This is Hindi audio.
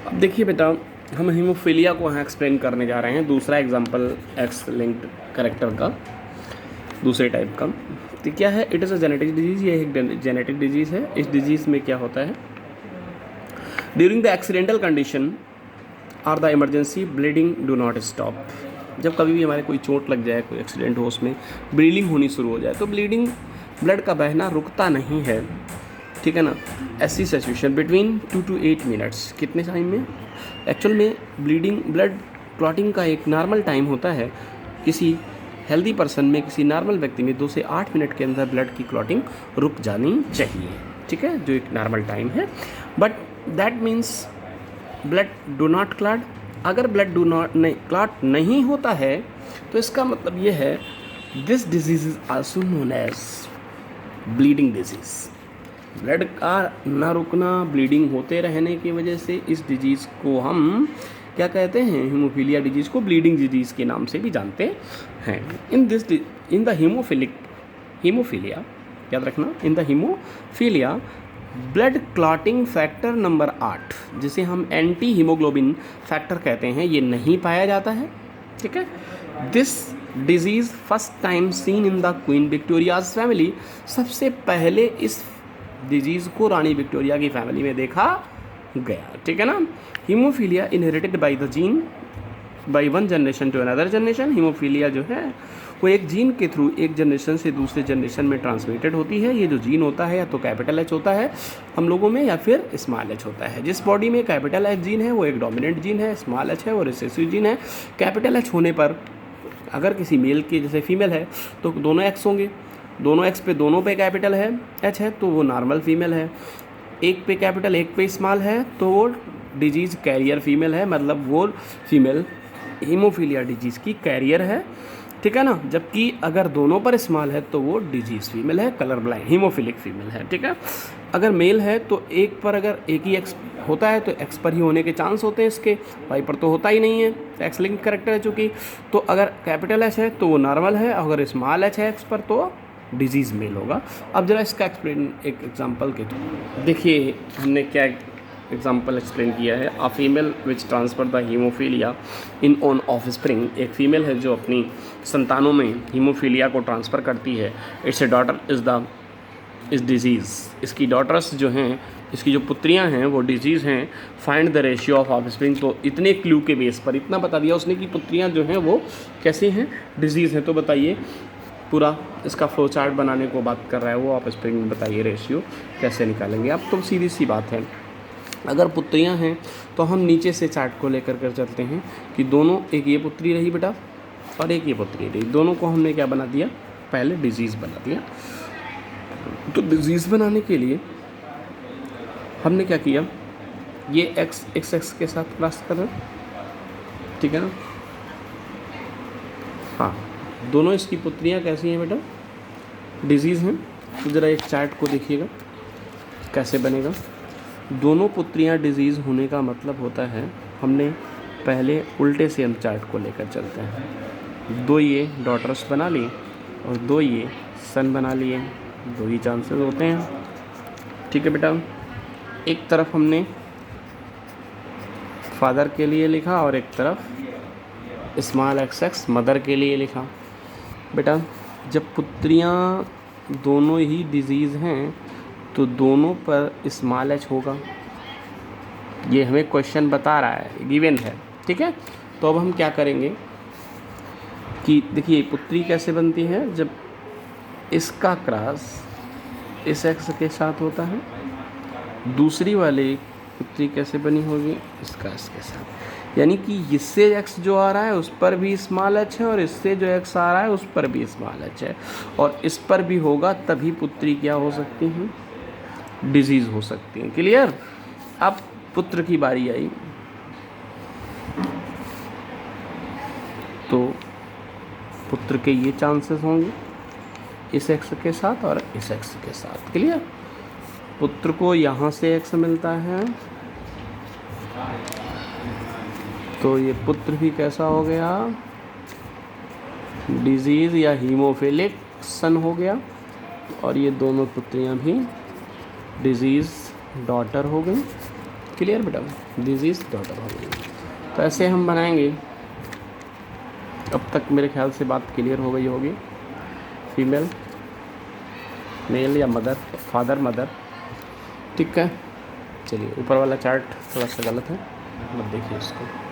अब देखिए बेटा, हम हीमोफीलिया को यहाँ एक्सप्लेन करने जा रहे हैं, दूसरा एग्जाम्पल एक्स लिंक्ड करेक्टर का, दूसरे टाइप का। तो क्या है, it is a genetic disease, ये एक जेनेटिक डिजीज़ है। इस डिजीज़ में क्या होता है, ड्यूरिंग द एक्सीडेंटल कंडीशन और the emergency bleeding do not stop. जब कभी भी हमारे कोई चोट लग जाए, कोई एक्सीडेंट हो, उसमें ब्लीडिंग होनी शुरू हो जाए तो ब्लड का बहना रुकता नहीं है, ठीक है ना। ऐसी सिचुएशन बिटवीन 2 to 8 मिनट्स, कितने टाइम में, एक्चुअल में ब्लड क्लॉटिंग का एक नॉर्मल टाइम होता है किसी हेल्दी पर्सन में, किसी नॉर्मल व्यक्ति में 2 से 8 मिनट के अंदर ब्लड की क्लॉटिंग रुक जानी चाहिए, ठीक है, जो एक नॉर्मल टाइम है। But that means blood do not clot. अगर ब्लड क्लॉट नहीं होता है तो इसका मतलब ये है, this disease is also known as bleeding disease. Blood का ना रुकना, ब्लीडिंग होते रहने की वजह से इस डिजीज़ को हम क्या कहते हैं, हीमोफीलिया डिजीज़ को ब्लीडिंग डिजीज़ के नाम से भी जानते हैं। इन द हीमोफीलिया, याद रखना, in the haemophilia blood clotting factor number 8, जिसे हम एंटी हीमोग्लोबिन फैक्टर कहते हैं, ये नहीं पाया जाता है, ठीक है। This disease first time seen in the queen Victoria's family. सबसे पहले इस डिजीज़ को रानी विक्टोरिया की फैमिली में देखा गया, ठीक है ना। Haemophilia inherited by the gene by one generation to another generation. Haemophilia जो है वो एक जीन के थ्रू एक जनरेशन से दूसरे जनरेशन में ट्रांसमिटेड होती है। ये जो जीन होता है या तो कैपिटल एच होता है हम लोगों में, या फिर स्मॉल एच होता है। जिस बॉडी में कैपिटल एच जीन है वो एक डोमिनेंट जीन है, स्मॉल एच है वो रिसेसिव जीन है। कैपिटल एच होने पर अगर किसी मेल की जैसे फीमेल है तो दोनों एक्स होंगे, दोनों एक्स पे दोनों पे कैपिटल है एच है तो वो नॉर्मल फीमेल है। एक पे कैपिटल एक पे स्मॉल है तो वो डिजीज़ कैरियर फीमेल है, मतलब वो फीमेल हीमोफीलिया डिजीज़ की कैरियर है, ठीक है ना। जबकि अगर दोनों पर स्मॉल है तो वो डिजीज़ फीमेल है, कलर ब्लाइंड हीमोफिलिक फीमेल है, ठीक है। अगर मेल है तो एक पर अगर एक ही एक्स होता है तो एक्स पर ही होने के चांस होते हैं इसके, वाई पर तो होता ही नहीं है, एक्स लिंक करेक्टर है चूँकि। तो अगर कैपिटल एच है तो वो नॉर्मल है, अगर स्मॉल एच है एक्स पर तो डिजीज़ मेल होगा। अब जरा इसका एक्सप्लेन एक एग्जांपल के थ्रू देखिए, हमने क्या एग्जाम्पल एक्सप्लेन किया है। A female which transfer the haemophilia in on off spring, एक फीमेल है जो अपनी संतानों में हीमोफीलिया को ट्रांसफ़र करती है। इट्स ए डॉटर इस डिजीज़, इसकी डॉटर्स जो हैं, इसकी जो पुत्रियां हैं वो डिजीज़ हैं। Find the ratio of of spring, तो इतने क्लू के बेस पर इतना बता दिया उसने कि पुत्रियां जो हैं वो कैसी हैं, डिजीज़ हैं। तो बताइए, पूरा इसका फ्लो चार्ट बनाने को बात कर रहा है वो, ऑफ स्प्रिंग में बताइए रेशियो कैसे निकालेंगे आप। तो सीधी सी बात है, अगर पुत्रियां हैं तो हम नीचे से चार्ट को लेकर कर चलते हैं कि दोनों, एक ये पुत्री रही बेटा और एक ये पुत्री रही, दोनों को हमने क्या बना दिया, पहले डिजीज़ बना दिया। तो डिजीज़ बनाने के लिए हमने क्या किया, ये एक्स के साथ क्रॉस कर रहे, ठीक है ना। हाँ, दोनों इसकी पुत्रियां कैसी हैं बेटा, डिजीज़ हैं। तो ज़रा एक चार्ट को देखिएगा कैसे बनेगा। दोनों पुत्रियां डिजीज़ होने का मतलब होता है, हमने पहले उल्टे से हम चार्ट को लेकर चलते हैं। 2 ये डॉटर्स बना ली और 2 ये सन बना लिए, 2 ही चांसेस होते हैं, ठीक है बेटा। एक तरफ हमने फादर के लिए लिखा और एक तरफ स्मॉल एक्स मदर के लिए लिखा। बेटा जब पुत्रियां दोनों ही डिजीज़ हैं तो दोनों पर स्मॉल एच होगा, ये हमें क्वेश्चन बता रहा है, गिवन है, ठीक है। तो अब हम क्या करेंगे कि देखिए पुत्री कैसे बनती है, जब इसका क्रॉस इस एक्स के साथ होता है, दूसरी वाली पुत्री कैसे बनी होगी, इसका इसके साथ, यानी कि इससे एक्स जो आ रहा है उस पर भी स्मॉल एच है और इससे जो एक्स आ रहा है उस पर भी स्मॉल एच है, और इस पर भी होगा, तभी पुत्री क्या हो सकती हैं, डिजीज़ हो सकती हैं। क्लियर। अब पुत्र की बारी आई तो पुत्र के ये चांसेस होंगे इस एक्स के साथ और इस एक्स के साथ। क्लियर। पुत्र को यहाँ से एक्स मिलता है तो ये पुत्र भी कैसा हो गया, डिजीज़ या हीमोफिलिक सन हो गया, और ये दोनों पुत्रियाँ भी डिजीज़ डॉटर हो गई। क्लियर बेटा, दिस इज डॉटर हो गई। तो ऐसे हम बनाएंगे। अब तक मेरे ख्याल से बात क्लियर हो गई होगी। फीमेल, मेल या मदर, फादर मदर, ठीक है। चलिए ऊपर वाला चार्ट थोड़ा सा गलत है, मत देखिए इसको।